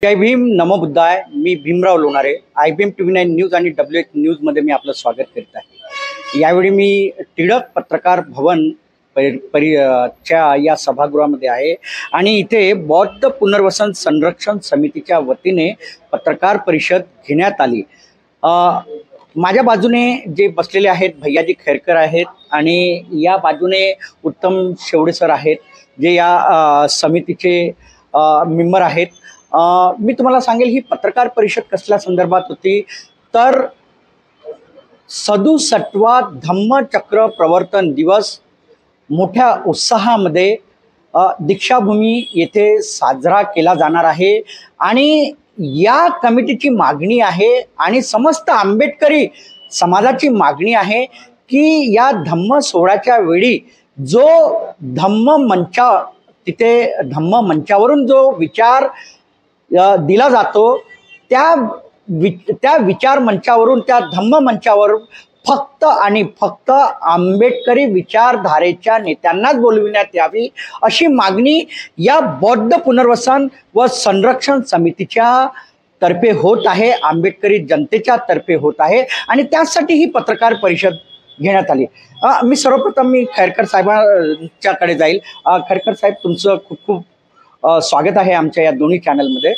जय भीम नमो बुद्धाय. मी Bhimrao Lonare. IBM TV9 news आणि WH न्यूजमध्ये मी आपलं स्वागत करीत आहे. यावेळी मी टिळक पत्रकार भवन च्या या सभागृहामध्ये आहे आणि इथे बौद्ध पुनर्वसन संरक्षण समितीच्या वतीने पत्रकार परिषद घेण्यात आली. माझ्या बाजूने जे बसलेले आहेत भैयाजी खैरकर आहेत आणि या बाजूने उत्तम शेवडे सर आहेत जे या समितीचे मेंबर आहेत. मी तुम्हाला सांगेल ही पत्रकार परिषद कसल्या संदर्भात होती तर 67वा धम्मचक्र प्रवर्तन दिवस मोठ्या उत्साहामध्ये दीक्षाभूमी येथे साजरा केला जाणार आहे आणि या कमिटीची मागणी आहे आणि समस्त आंबेडकरी समाजाची मागणी आहे की या धम्म सोहळ्याच्या वेळी जो धम्म मंचावरून जो विचार दिला जातो त्या विचार मंचावरून त्या धम्म मंचावर फक्त आणि फक्त आंबेडकरी विचारधारेच्या नेत्यांनाच बोलविण्यात यावी अशी मागणी या बौद्ध पुनर्वसन व संरक्षण समितीच्या तर्फे होत आहे, आंबेडकरी जनतेच्या तर्फे होत आहे आणि त्यासाठी ही पत्रकार परिषद घेण्यात आली. मी सर्वप्रथम खैरकर साहेबांच्याकडे जाईल. खैरकर साहेब, तुमचं खूप खूप स्वागत आहे आमच्या या दोन्ही चॅनलमध्ये.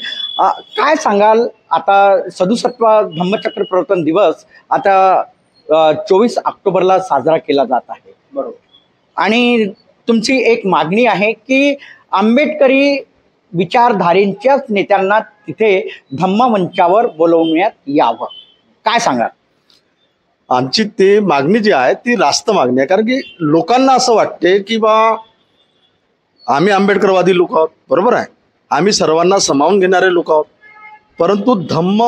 काय सांगाल, आता 67वा धम्मचक्र प्रवर्तन दिवस आता 24 ऑक्टोबरला साजरा केला जात आहे, बरोबर? आणि तुमची एक मागणी आहे की आंबेडकरी विचारधारेच्याच नेत्यांना तिथे धम्म मंचावर बोलवण्यात यावं. काय सांगाल? आमची ते मागणी जी आहे ती रास्त मागणी आहे, कारण की लोकांना असं वाटते की बा आम्ही आंबेडकरवादी लोक आहोत, बरोबर आहे, आम्ही सर्वांना सामावून घेणारे लोक आहोत, परंतु धम्म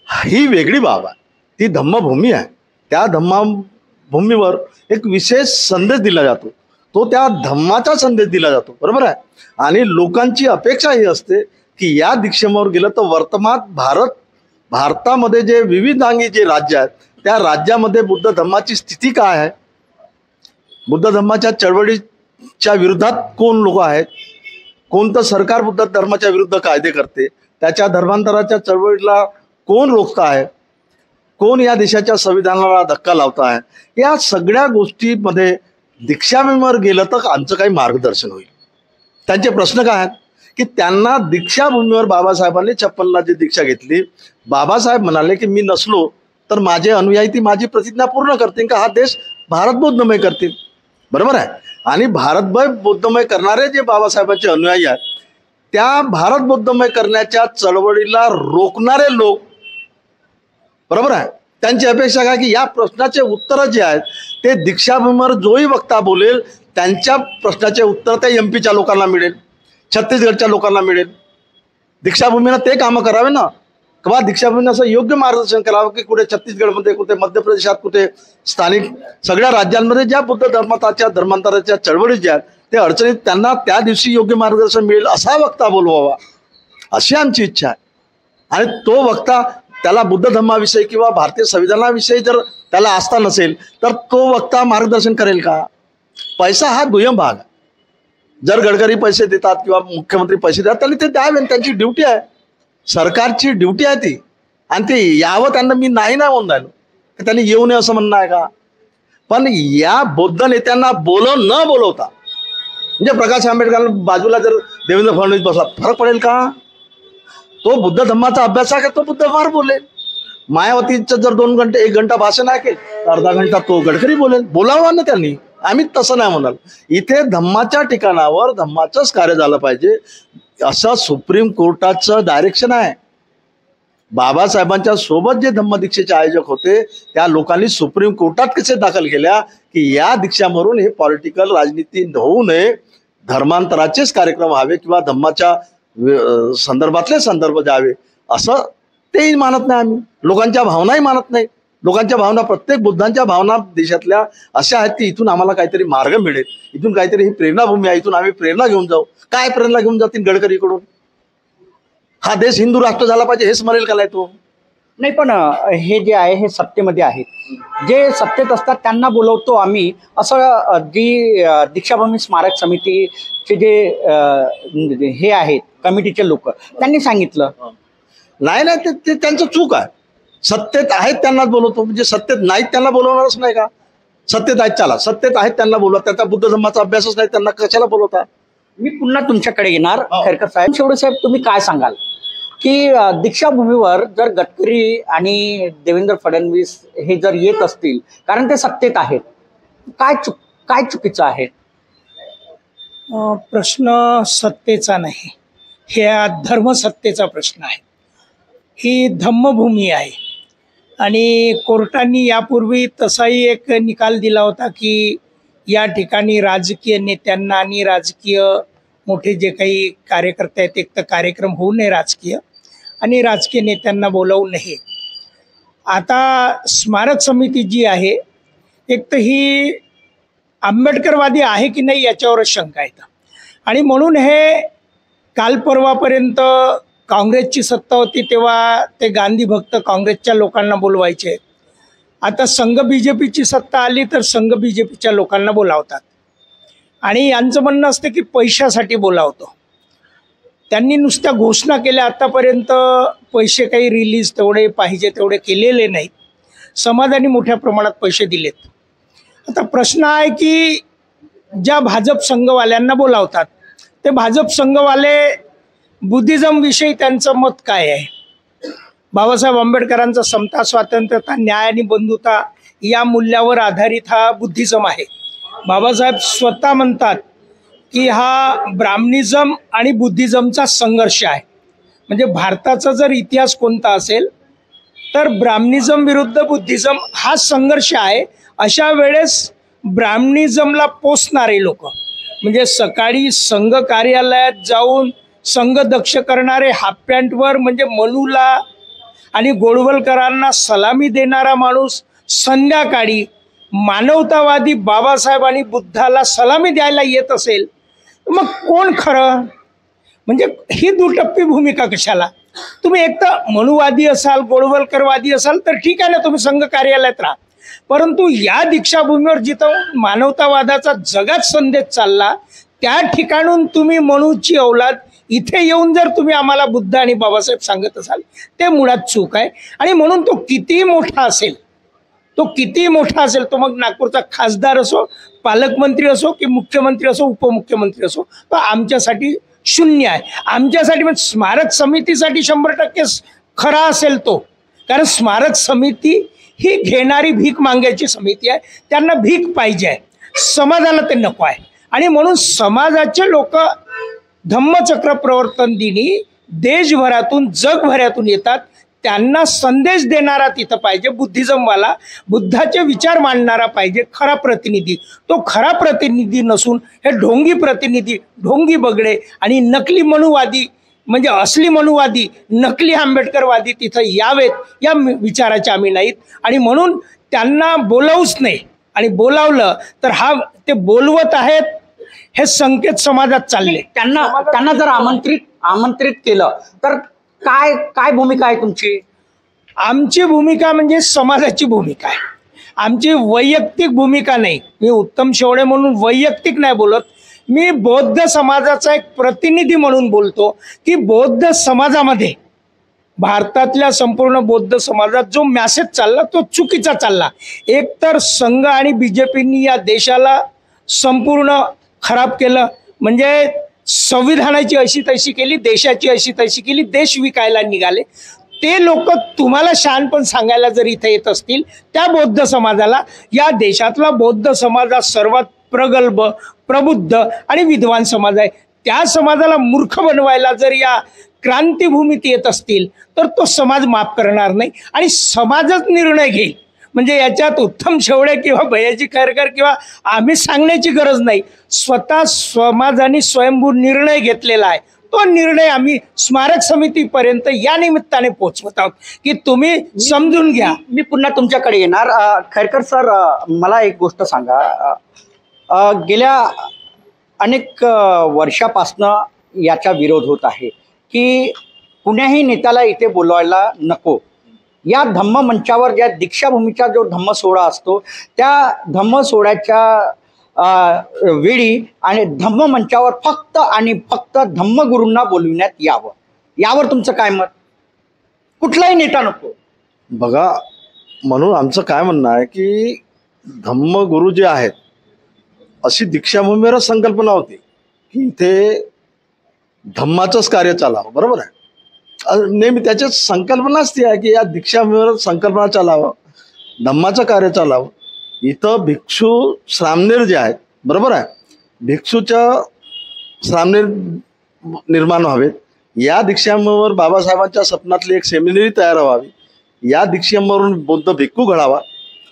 ही वेगळी बाब आहे, ती धम्मभूमी आहे. त्या धम्मभूमीवर एक विशेष संदेश दिला जातो, तो त्या धम्माचा संदेश दिला जातो, बरोबर आहे. आणि लोकांची अपेक्षा ही असते की या दीक्षेवर गेलं तर भारतामध्ये जे विविधांगी जे राज्य आहेत त्या राज्यामध्ये बुद्ध धम्माची स्थिती काय आहे, बुद्ध धम्माच्या चळवळीच्या विरोधात कोण लोक आहेत, कोणतं सरकार बुद्ध धर्माच्या विरुद्ध कायदे करते, त्याच्या धर्मांतराच्या चळवळीला कोण रोखत आहे, कोण या देशाच्या संविधानाला धक्का लावत आहे, या सगळ्या गोष्टीमध्ये दीक्षाभूमीवर गेलं तर आमचं काही मार्गदर्शन होईल. त्यांचे प्रश्न काय आहेत की त्यांना दीक्षाभूमीवर बाबासाहेबांनी 56ला जी दीक्षा घेतली, बाबासाहेब म्हणाले की मी नसलो तर माझे अनुयायी ती माझी प्रतिज्ञा पूर्ण करतील का हा देश भारत बौद्धमय करतील, बरोबर आहे. आणि भारतभर बौद्धमय करणारे जे बाबासाहेबांचे अनुयायी आहेत त्या भारत बौद्धमय करण्याच्या चळवळीला रोखणारे लोक, बरोबर आहे, त्यांची अपेक्षा काय की या प्रश्नाचे उत्तर जे आहेत ते दीक्षाभूमीवर जोही वक्ता बोलेल त्यांच्या प्रश्नाचे उत्तर त्या MP लोकांना मिळेल, छत्तीसगडच्या लोकांना मिळेल. दीक्षाभूमीनं ते कामं करावे ना, किंवा दीक्षाभूमीनं असं योग्य मार्गदर्शन करावं की कुठे छत्तीसगडमध्ये, कुठे मध्य प्रदेशात, कुठे स्थानिक सगळ्या राज्यांमध्ये ज्या बुद्ध धर्मांतराच्या चळवळी ज्या आहेत त्या अडचणीत त्यांना त्या दिवशी योग्य मार्गदर्शन मिळेल असा वक्ता बोलवावा अशी आमची इच्छा आहे. आणि तो वक्ता त्याला बुद्ध धर्माविषयी किंवा भारतीय संविधानाविषयी जर त्याला आस्था नसेल तर तो वक्ता मार्गदर्शन करेल का? पैसा हा दुय्यम भाग आहे. जर गडकरी पैसे देतात किंवा मुख्यमंत्री पैसे देतात त्यांनी ते द्यावे, त्यांची ड्युटी आहे, सरकारची ड्युटी आहे ती. आणि ते यावं त्यांना मी नाही म्हणून राहिलो की त्यांनी येऊ नये असं म्हणणं आहे का? पण या बौद्ध नेत्यांना न बोलवता म्हणजे प्रकाश आंबेडकर बाजूला जर देवेंद्र फडणवीस बसला फरक पडेल का? तो बुद्ध धम्माचा अभ्यास आहे, तो बुद्ध फार बोलेल. मायावतीचं जर 2 घंटे 1 घंटा भाषण ऐकेल तर अर्धा घंटा तो गडकरी बोलेल. बोलावं ना त्यांनी, आम्ही तसं नाही म्हणाल. इथे धम्माच्या ठिकाणावर धम्माचंच कार्य झालं पाहिजे असं सुप्रीम कोर्टाचं डायरेक्शन आहे. बाबासाहेबांच्या सोबत जे धम्मदीक्षेचे आयोजक होते त्या लोकांनी सुप्रीम कोर्टात कसे दाखल केल्या की या दीक्षांवरून हे पॉलिटिकल राजनीती होऊ नये, धर्मांतराचेच कार्यक्रम व्हावे किंवा धम्माच्या संदर्भातले संदर्भ द्यावे असं तेही मानत नाही आम्ही. लोकांच्या भावनाही मानत नाही. लोकांच्या भावना, प्रत्येक बुद्धांच्या भावना देशातल्या अशा आहेत की इथून आम्हाला काहीतरी मार्ग मिळेल, इथून काहीतरी ही प्रेरणाभूमी आहे, इथून आम्ही प्रेरणा घेऊन जाऊ. काय प्रेरणा घेऊन जातील गडकरीकडून? हा देश हिंदू राष्ट्र झाला पाहिजे हेच म्हणेल का नाही तो? नाही, पण हे जे आहे हे सत्तेमध्ये आहेत, जे सत्तेत असतात त्यांना बोलवतो आम्ही असं जी दीक्षाभूमी स्मारक समितीचे जे हे आहेत कमिटीचे लोक त्यांनी सांगितलं. नाही नाही, ते त्यांचं चूक आहे. सत्तेत आहेत त्यांनाच बोलवतो, म्हणजे सत्तेत नाहीत त्यांना बोलवणारच नाही का? सत्तेत आहेत, चला सत्तेत आहेत त्यांना बोलवा. त्याचा बुद्ध धर्माचा अभ्यासच नाही, त्यांना कशाला बोलवता? मी पुन्हा तुमच्याकडे येणार. खैरकर साहेब, शेवडे साहेब, तुम्ही काय सांगाल की दीक्षाभूमीवर जर गडकरी आणि देवेंद्र फडणवीस हे जर येत असतील, कारण ते सत्तेत आहेत, काय चुकीचं आहे? प्रश्न सत्तेचा नाही, ह्या धर्मसत्तेचा प्रश्न आहे. ही धम्मभूमी आहे आणि कोर्टाने यापूर्वी तसाही एक निकाल दिला होता की या ठिकाणी राजकीय नेत्यांना आणि राजकीय मोठे जे काही कार्यकर्ते आहेत, एक तर कार्यक्रम होऊ नये राजकीय, आणि राजकीय नेत्यांना बोलावू नये. आता स्मारक समिती जी आहे, एक तर ही आंबेडकरवादी आहे की नाही याच्यावरच शंका येतं. आणि म्हणून हे काल परवापर्यंत काँग्रेसची सत्ता होती तेव्हा ते गांधी भक्त काँग्रेसच्या लोकांना बोलवायचे. आता संघ BJPची सत्ता आली तर संघ BJPच्या लोकांना बोलावतात आणि यांचं म्हणणं असतं की पैशासाठी बोलावतो. त्यांनी नुसत्या घोषणा केल्या, आतापर्यंत पैसे काही रिलीज तेवढे पाहिजे तेवढे केलेले नाहीत. समाजाने मोठ्या प्रमाणात पैसे दिलेत. आता प्रश्न आहे की ज्या भाजप संघवाल्यांना बोलावतात ते भाजप संघवाले बुद्धिझमविषयी त्यांचं मत काय आहे? बाबासाहेब आंबेडकरांचा समता, स्वातंत्र्यता, न्याय आणि बंधुता या मूल्यावर आधारित हा बुद्धिझम आहे. बाबासाहेब स्वतः म्हणतात की हा ब्राह्मणिझम आणि बुद्धिझमचा संघर्ष आहे. म्हणजे भारताचा जर इतिहास कोणता असेल तर ब्राह्मणिझम विरुद्ध बुद्धिझम हा संघर्ष आहे. अशा वेळेस ब्राह्मणिझमला पोसणारे लोक, म्हणजे सकाळी संघ कार्यालयात जाऊन संघ दक्ष करणारे हाफ पॅन्टवर, म्हणजे मनूला आणि गोळवलकरांना सलामी देणारा माणूस संध्याकाळी मानवतावादी बाबासाहेब आणि बुद्धाला सलामी द्यायला येत असेल, मग कोण खरं? म्हणजे ही दुटप्पी भूमिका कशाला? तुम्ही एक तर मनुवादी असाल, गोळवलकरवादी असाल तर ठीक आहे ना, तुम्ही संघ कार्यालयात राहा. परंतु या दीक्षाभूमीवर जिथं मानवतावादाचा जगात संदेश चालला, त्या ठिकाणून तुम्ही मनूची औलाद इथे येऊन जर तुम्ही आम्हाला बुद्ध आणि बाबासाहेब सांगत असाल, ते मुळात चूक आहे. आणि म्हणून तो किती मोठा असेल, तो मग नागपूरचा खासदार असो, पालकमंत्री असो की मुख्यमंत्री असो, उपमुख्यमंत्री असो, तो आमच्यासाठी शून्य आहे. आमच्यासाठी म्हणजे स्मारक समितीसाठी 100% खरा असेल तो, कारण स्मारक समिती ही घेणारी भीक मागायची समिती आहे. त्यांना भीक पाहिजे आहे, समाजाला ते नको आहे. आणि म्हणून समाजाचे लोक धम्मचक्र प्रवर्तन दिनी देशभरातून जगभरातून येतात. त्यांना संदेश देणारा तिथं पाहिजे, बुद्धिझमवाला, बुद्धाचे विचार मांडणारा पाहिजे खरा प्रतिनिधी. तो खरा प्रतिनिधी नसून हे ढोंगी प्रतिनिधी, ढोंगी बगडे आणि नकली मनुवादी, म्हणजे असली मनुवादी नकली आंबेडकरवादी तिथं यावेत या विचाराचे आम्ही नाहीत. आणि म्हणून त्यांना बोलावूच नाही. आणि बोलावलं तर ते बोलवत आहेत हे संकेत समाजात चालले. त्यांना जर आमंत्रित केलं तर काय भूमिका आहे तुमची? आमची भूमिका म्हणजे समाजाची भूमिका आहे, आमची वैयक्तिक भूमिका नाही. मी उत्तम शेवडे म्हणून वैयक्तिक नाही बोलत, मी बौद्ध समाजाचा एक प्रतिनिधी म्हणून बोलतो की बौद्ध समाजामध्ये, भारतातल्या संपूर्ण बौद्ध समाजात जो मॅसेज चालला तो चुकीचा चालला. एक तर संघ आणि BJPनी या देशाला संपूर्ण खराब केलं, म्हणजे संविधानाची अशी तशी केली, देशाची अशी तशी केली, देश विकायला निघाले. ते लोक तुम्हाला शहाणपण सांगायला जर इथे येत असतील, त्या बौद्ध समाजाला, या देशातला बौद्ध समाज हा सर्वात प्रगल्भ, प्रबुद्ध आणि विद्वान समाज आहे, त्या समाजाला मूर्ख बनवायला जर या क्रांतीभूमीत येत असतील तर तो समाज माफ करणार नाही आणि समाजच निर्णय घेईल. म्हणजे याच्यात उत्तम शेवडे किंवा भैयाजी खैरकर किंवा आम्ही सांगण्याची गरज नाही, स्वतः समाजाने स्वयंभू निर्णय घेतलेला आहे. तो निर्णय आम्ही स्मारक समितीपर्यंत या निमित्ताने पोहोचवत आहोत की तुम्ही समजून घ्या. मी पुन्हा तुमच्याकडे येणार. खैरकर सर, मला एक गोष्ट सांगा. गेल्या अनेक वर्षापासनं याचा विरोध होत आहे की कुण्याही नेत्याला इथे बोलवायला नको. या धम्म मंचावर ज्या दीक्षाभूमीचा जो धम्म सोहळा असतो, त्या धम्म सोहळ्याच्या वेळी आणि धम्म मंचावर फक्त आणि फक्त धम्मगुरूंना बोलविण्यात यावं, यावर तुमचं काय मत? कुठलाही नेता नको. बघा, म्हणून आमचं काय म्हणणं आहे की धम्मगुरू जे आहेत अशी दीक्षाभूमीवरच संकल्पना होती की इथे धम्माचंच कार्य चालावं. बरोबर आहे. नेहमी त्याच्याच संकल्पनाच ती आहे की या दीक्षाभूमीवर संकल्पना चालावं, धम्माचं कार्य चालावं. इथं भिक्षू श्रामणेर जे आहेत, बरोबर आहे, भिक्षूच्या श्रामणेर निर्माण व्हावेत. या दीक्षाभूमीवर बाबासाहेबांच्या स्वप्नातली एक सेमिनरी तयार व्हावी. या दीक्षाभूमीवरून बौद्ध भिक्खू घडावा.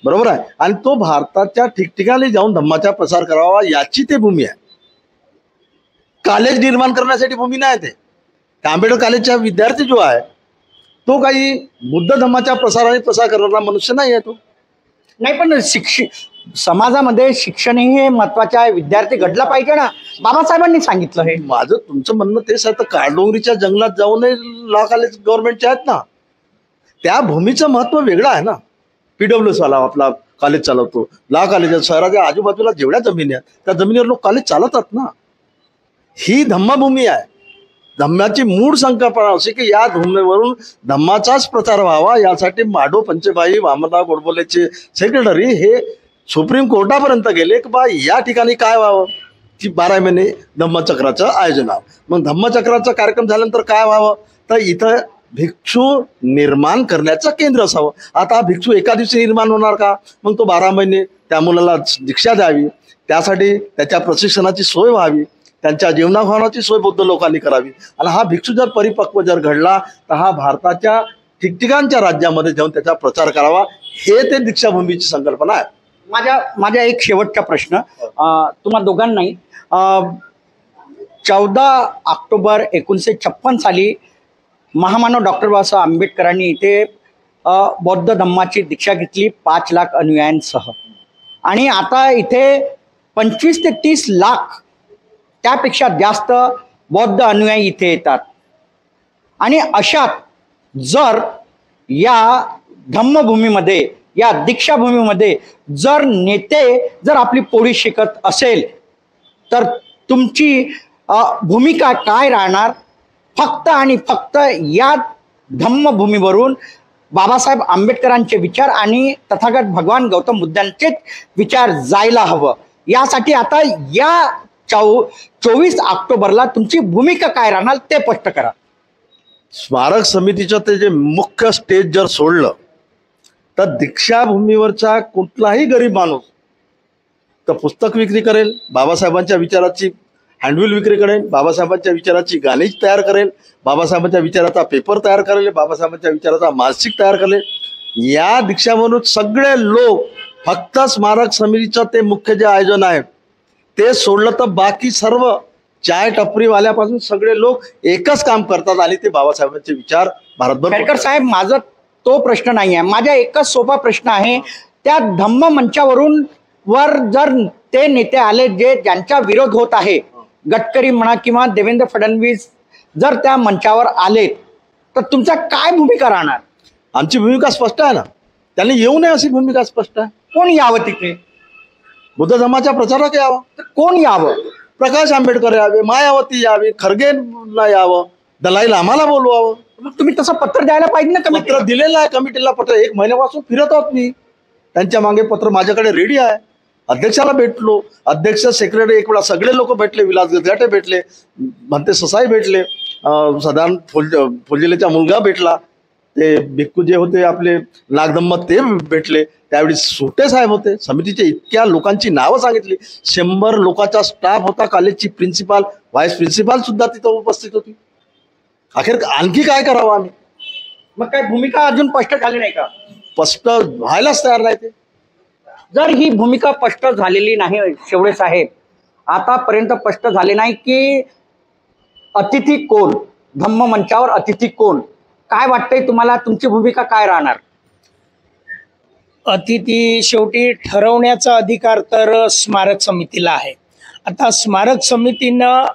बरोबर आहे. आणि तो भारताच्या ठिकठिकाणी जाऊन धम्माचा प्रसार करावा, याची ते भूमी आहे. कॉलेज निर्माण करण्यासाठी भूमी नाही ते. आंबेडकर कॉलेजचा विद्यार्थी जो आहे तो काही बुद्ध धम्माच्या प्रसार करणारा मनुष्य नाही आहे. तो नाही, पण समाजामध्ये शिक्षण हे महत्वाचे आहे. विद्यार्थी घडला पाहिजे ना, बाबासाहेबांनी सांगितलं हे. माझं तुमचं म्हणणं तेच आहे. तर काळडोंगरीच्या जंगलात जाऊनही लॉ कॉलेज गव्हर्नमेंटचे आहेत ना. त्या भूमीचं महत्व वेगळं आहे ना. PWS वाला आपला कॉलेज चालवतो, लॉ कॉलेज शहराच्या आजूबाजूला जेवढ्या जमिनी आहेत त्या जमिनीवर लोक कॉलेज चालवतात ना. ही धम्मभूमी आहे. धम्माची मूळ संकल्पना अशी की या भूमीवरून धम्माचाच प्रचार व्हावा, यासाठी माडो पंचभाई वामनराव गोडबोलेचे सेक्रेटरी हे सुप्रीम कोर्टापर्यंत गेले की बा या ठिकाणी काय व्हावं, की 12 महिने धम्मचक्राचं आयोजन व्हावं. मग धम्मचक्राचा कार्यक्रम झाल्यानंतर काय व्हावं, तर इथं भिक्षू निर्माण करण्याचं केंद्र असावं. आता हा भिक्षू एका दिवशी निर्माण होणार का? मग तो 12 महिने त्या मुलाला दीक्षा द्यावी, त्यासाठी त्याच्या प्रशिक्षणाची सोय व्हावी, त्यांच्या जेवणाखावणाची सोय बौद्ध लोकांनी करावी. आणि हा भिक्षू जर परिपक्व जर घडला तर हा भारताच्या ठिकठिकाणच्या राज्यामध्ये जाऊन त्याचा प्रचार करावा. हे ते दीक्षाभूमीची संकल्पना आहे. माझा एक शेवटचा प्रश्न तुम्हा दोघांनाही. 14 ऑक्टोबर 1956 साली महामानव डॉक्टर बाबासाहेब आंबेडकरांनी इथे बौद्ध धम्माची दीक्षा घेतली 5 लाख अनुयायांसह. आणि आता इथे 25 ते 30 लाख त्यापेक्षा जास्त बौद्ध अनुयायी इथे येतात. आणि अशात जर या धम्मभूमीमध्ये, या दीक्षाभूमीमध्ये जर नेते जर आपली पोळी शिकत असेल तर तुमची भूमिका काय राहणार? फक्त आणि फक्त या धम्मभूमीवरून बाबासाहेब आंबेडकरांचे विचार आणि तथागत भगवान गौतम बुद्धांचे विचार जायला हवं. यासाठी आता या 24 ऑक्टोबरला तुमची भूमिका काय राहणार ते स्पष्ट करा. स्मारक समितीचं ते जे मुख्य स्टेज जर सोडलं तर दीक्षाभूमीवरचा कुठलाही गरीब माणूस तर पुस्तक विक्री करेल, बाबासाहेबांच्या विचाराची हँडबिल विक्री करेल, बाबासाहेबांच्या विचाराची गाणी तयार करेल, बाबासाहेबांच्या विचाराचा पेपर तयार करेल, बाबासाहेबांच्या विचाराचा मासिक तयार करेल. या दीक्षाभूमीवर सगळे लोक फक्त स्मारक समितीचं ते मुख्य जे आयोजन आहे ते सोडलं तर बाकी सर्व चाय टपरीवाल्यापासून सगळे लोक एकच काम करतात आणि ते बाबासाहेबांचे विचार भारतभर. खेडकर साहेब, माझा तो प्रश्न नाही आहे. माझा एकच सोपा प्रश्न आहे. त्या धम्म मंचावरून जर ते नेते आले ज्यांचा विरोध होत आहे, गडकरी म्हणा किंवा देवेंद्र फडणवीस जर त्या मंचावर आले तर तुमचा काय भूमिका राहणार? आमची भूमिका स्पष्ट आहे ना. त्यांनी येऊ नये अशी भूमिका स्पष्ट आहे. कोण यावं तिथे? बुद्ध धर्माच्या प्रचारक यावं. तर कोण यावं? प्रकाश आंबेडकर यावे, मायावती यावी, खरगेला यावं, दलाई लामाला बोलवावं. मग तुम्ही तसं पत्र द्यायला पाहिजे ना. पत्र दिलेलं आहे कमिटीला. पत्र 1 महिन्यापासून फिरत आहोत मी. त्यांच्या मागे पत्र माझ्याकडे रेडी आहे. अध्यक्षाला भेटलो, अध्यक्ष सेक्रेटरी एक वेळा सगळे लोक भेटले, विलास गजगाटे भेटले, म्हणते ससाई भेटले, सदान फुलझिलेचा मुलगा भेटला, ते भिक्खू जे होते आपले नागधम्म ते भेटले, त्यावेळी सुटे साहेब होते. समितीचे इतक्या लोकांची नावं सांगितली. 100 लोकांचा स्टाफ होता. कॉलेजची प्रिन्सिपाल, व्हाईस प्रिन्सिपाल सुद्धा तिथं उपस्थित होती. अखेर आणखी काय करावं आम्ही? मग काय भूमिका अजून स्पष्ट झाली नाही का? स्पष्ट व्हायलाच तयार नाही ते. जर ही भूमिका स्पष्ट झालेली नाही शेवळे साहेब, आतापर्यंत स्पष्ट झाले नाही की अतिथी कोण, धम्म मंचावर अतिथी कोण, काय वाटतंय तुम्हाला? तुमची भूमिका काय राहणार? अतिथी शेवटी ठरवण्याचा अधिकार तर स्मारक समितीला आहे. आता स्मारक समितीनं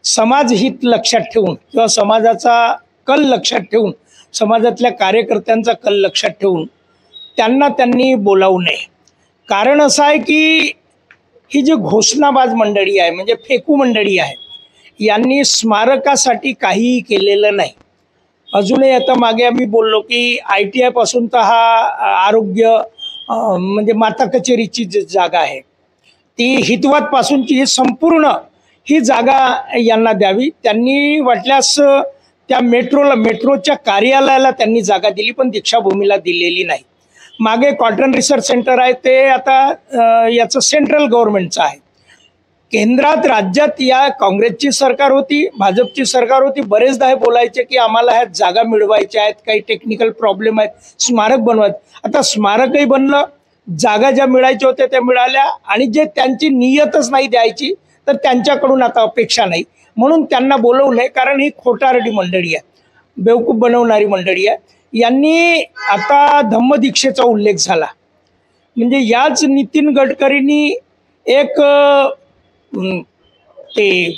समाजहित लक्षात ठेवून किंवा समाजाचा कल लक्षात ठेवून, समाजातल्या कार्यकर्त्यांचा कल लक्षात ठेवून त्यांनी बोलावू नये. कारण असं आहे की ही जी घोषणाबाज मंडळी आहे, म्हणजे फेकू मंडळी आहे, यांनी स्मारकासाठी काहीही केलेलं नाही. अजूनही आता मागे आम्ही बोललो की ITI पासून तर हा आरोग्य म्हणजे माता कचेरीची जागा आहे, ती हितवत पासूनची ही संपूर्ण ही जागा यांना द्यावी. त्यांनी वाटल्यास त्या मेट्रोच्या कार्यालयाला त्यांनी जागा दिली, पण दीक्षाभूमीला दिलेली नाही. मागे कॉटन रिसर्च सेंटर आहे, ते आता याचं सेंट्रल गव्हर्नमेंटचं आहे. केंद्रात राज्यात या काँग्रेसची सरकार होती, भाजपची सरकार होती, बरेचदा हे बोलायचे की आम्हाला ह्या जागा मिळवायच्या आहेत, काही टेक्निकल प्रॉब्लेम आहेत, स्मारक बनवायचं. आता स्मारकही बनलं, जागा ज्या मिळायच्या होत्या त्या मिळाल्या, आणि जे त्यांची नियतच नाही द्यायची तर त्यांच्याकडून आता अपेक्षा नाही, म्हणून त्यांना बोलवलंय. कारण ही खोटारडी मंडळी आहे, बेवकूफ बनवणारी मंडळी आहे. यांनी आता धम्मदीक्षेचा उल्लेख झाला, म्हणजे याच नितीन गडकरींनी एक ते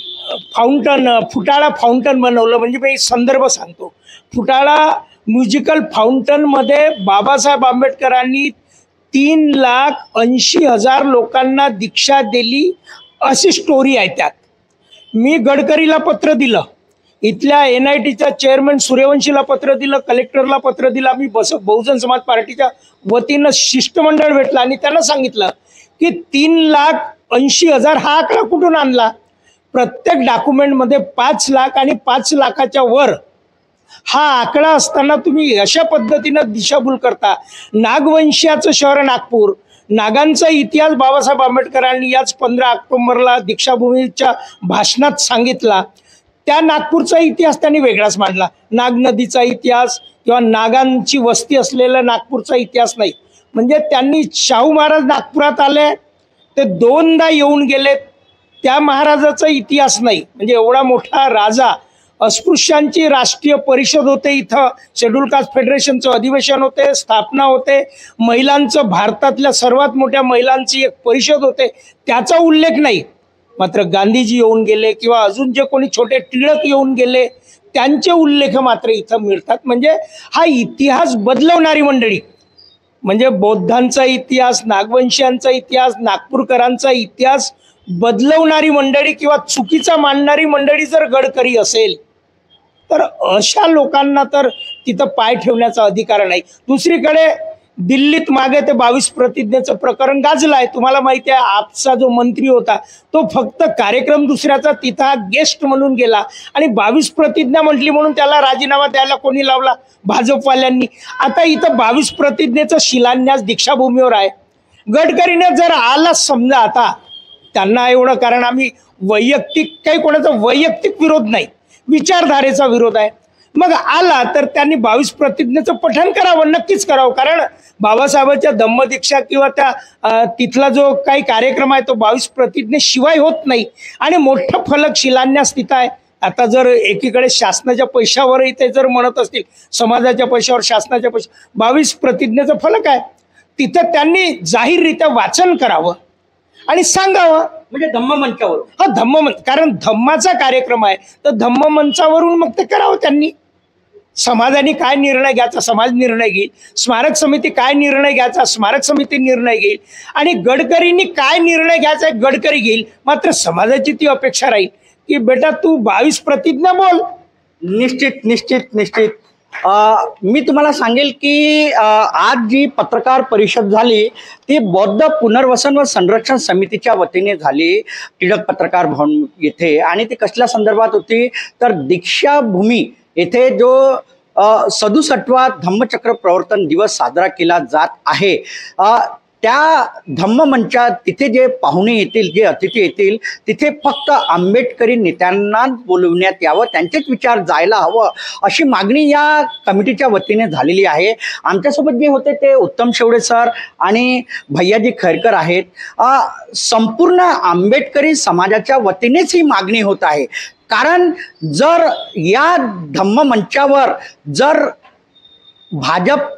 फुटाळा फाउंटन बनवलं. म्हणजे मी संदर्भ सांगतो, फुटाळा म्युझिकल फाउंटनमध्ये बाबासाहेब आंबेडकरांनी 3,80,000 लोकांना दीक्षा दिली अशी स्टोरी आहे त्यात. मी गडकरीला पत्र दिलं, इथल्या NITच्या चेअरमन सूर्यवंशीला पत्र दिलं, कलेक्टरला पत्र दिलं. आम्ही बहुजन समाज पार्टीच्या वतीनं शिष्टमंडळ भेटलं आणि त्यांना सांगितलं की 3,80,000 हा आकडा कुठून आणला? प्रत्येक डॉक्युमेंटमध्ये 5 लाख आणि 5 लाखाच्या वर हा आकडा असताना तुम्ही अशा पद्धतीनं दिशाभूल करता. नागवंशीयाचं शहर नागपूर, नागांचा इतिहास बाबासाहेब आंबेडकरांनी याच 15 ऑक्टोबरला दीक्षाभूमीच्या भाषणात सांगितला. त्या नागपूरचा इतिहास त्यांनी वेगळाच मांडला. नाग नदीचा इतिहास किंवा नागांची वस्ती असलेला नागपूरचा इतिहास नाही. म्हणजे त्यांनी शाहू महाराज नागपुरात आले, ते 2दा येऊन गेले, त्या महाराजाचा इतिहास नाही. म्हणजे एवढा मोठा राजा, अस्पृश्यांची राष्ट्रीय परिषद होते, इथं शेड्यूल कास्ट फेडरेशनचं अधिवेशन होते, स्थापना होते, महिलांचं भारतातल्या सर्वात मोठ्या महिलांची एक परिषद होते, त्याचा उल्लेख नाही. मात्र गांधीजी येऊन गेले किंवा अजून जे कोणी छोटे टिळक येऊन गेले त्यांचे उल्लेख मात्र इथं मिळतात. म्हणजे हा इतिहास बदलवणारी मंडळी, म्हणजे बौद्धांचा इतिहास, नागवंशीयांचा इतिहास, नागपूरकरांचा इतिहास बदलवणारी मंडळी किंवा चुकीचा मांडणारी मंडळी जर गडकरी असेल तर अशा लोकांना तर तिथं पाय ठेवण्याचा अधिकार नाही. दुसरीकडे दिल्लीत मागे ते 22 प्रतिज्ञेचं प्रकरण गाजलं आहे. तुम्हाला माहिती आहे, आपचा जो मंत्री होता तो फक्त कार्यक्रम दुसऱ्याचा तिथं गेस्ट म्हणून गेला आणि 22 प्रतिज्ञा म्हटली म्हणून त्याला राजीनामा द्यायला कोणी लावला? भाजपवाल्यांनी. आता इथं 22 प्रतिज्ञेचा शिलान्यास दीक्षाभूमीवर आहे. गडकरीने जर आला समजा, आता त्यांना एवढं, कारण आम्ही वैयक्तिक काही कोणाचा वैयक्तिक विरोध नाही, विचारधारेचा विरोध आहे, मग आला तर त्यांनी 22 प्रतिज्ञेचं पठण करावं, नक्कीच करावं. कारण बाबासाहेबांच्या धम्मदीक्षा किंवा त्या तिथला जो काही कार्यक्रम आहे तो 22 प्रतिज्ञेशिवाय होत नाही. आणि मोठं फलक शिलान्यास तिथं आहे. आता जर एकीकडे शासनाच्या पैशावरही ते जर म्हणत असतील, समाजाच्या पैशावर, शासनाच्या पैशा, 22 प्रतिज्ञेचं फलक आहे तिथं, त्यांनी जाहीररित्या वाचन करावं आणि सांगावं. म्हणजे धम्ममंचावर, हा धम्ममंच, कारण धम्माचा कार्यक्रम आहे तर धम्ममंचावरून मग ते करावं त्यांनी. समाजाने काय निर्णय घ्यायचा समाज निर्णय घेईल, स्मारक समिती काय निर्णय घ्यायचा स्मारक समिती निर्णय घेईल, आणि गडकरींनी काय निर्णय घ्यायचा गडकरी घेईल. मात्र समाजाची ती अपेक्षा राहील की बेटा तू 22 प्रतिज्ञा बोल. निश्चित निश्चित निश्चित. मी तुम्हाला सांगेल की आज जी पत्रकार परिषद झाली ती बौद्ध पुनर्वसन व संरक्षण समितीच्या वतीने झाली टिळक पत्रकार भवन येथे. आणि ती कसल्या संदर्भात होती तर दीक्षाभूमी येथे जो 67वा धम्मचक्र प्रवर्तन दिवस साजरा केला जात आहे, त्या धम्ममंचात तिथे जे पाहुणे येतील, जे अतिथी येतील, तिथे फक्त आंबेडकरी नेत्यांना बोलवण्यात यावं, त्यांचेच विचार जायला हवं अशी मागणी या कमिटीच्या वतीने झालेली आहे. आमच्यासोबत जे होते ते उत्तम शेवडे सर आणि भैयाजी खैरकर आहेत. संपूर्ण आंबेडकरी समाजाच्या वतीनेच ही मागणी होत आहे. कारण जर या धम्ममंचावर जर भाजप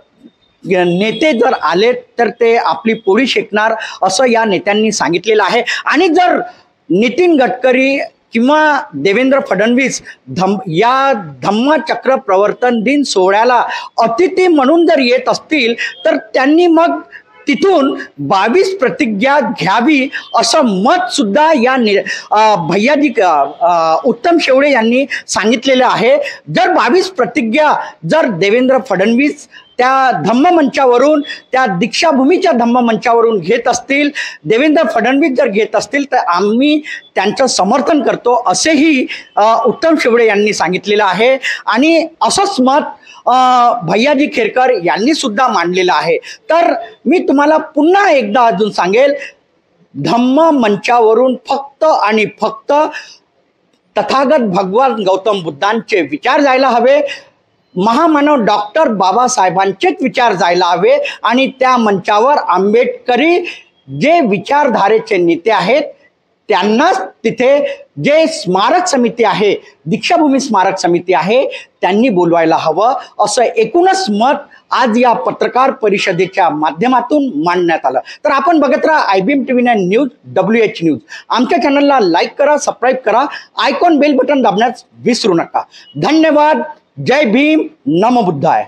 नेते जर आले तर ते आपली पोळी शेकणार असं या नेत्यांनी सांगितलेलं आहे. आणि जर नितीन गडकरी किंवा देवेंद्र फडणवीस या धम्मचक्र प्रवर्तन दिन सोहळ्याला अतिथी म्हणून जर येत असतील तर त्यांनी मग तिथून 22 प्रतिज्ञा घ्यावी असं मत सुद्धा या भैयाजी उत्तम शेवडे यांनी सांगितलेलं आहे. जर 22 प्रतिज्ञा जर देवेंद्र फडणवीस त्या धम्ममंचावरून, त्या दीक्षाभूमीच्या धम्ममंचावरून घेत असतील, देवेंद्र फडणवीस जर घेत असतील तर आम्ही त्यांचं समर्थन करतो असेही उत्तम शेवडे यांनी सांगितलेलं आहे. आणि असंच मत भैयाजी खेरकर यांनी सुद्धा मांडलेलं आहे. तर मी तुम्हाला पुन्हा एकदा अजून सांगेल, धम्म मंचावरून फक्त आणि फक्त तथागत भगवान गौतम बुद्धांचे विचार जायला हवे, महामानव डॉक्टर बाबासाहेबांचेच विचार जायला हवे आणि त्या मंचावर आंबेडकरी जे विचारधारेचे नेते आहेत त्यांनाच तिथे जे स्मारक समिती आहे, दीक्षाभूमी स्मारक समिती आहे, त्यांनी बोलवायला हवं असं एकूणच मत आज या पत्रकार परिषदेच्या माध्यमातून मांडण्यात आलं. तर आपण बघत राहा IBM TV9 news, WH news. आमच्या चॅनलला लाईक करा, सबस्क्राईब करा, आयकॉन बेल बटन दाबण्यास विसरू नका. धन्यवाद. जय भीम, नमो बुद्धाय.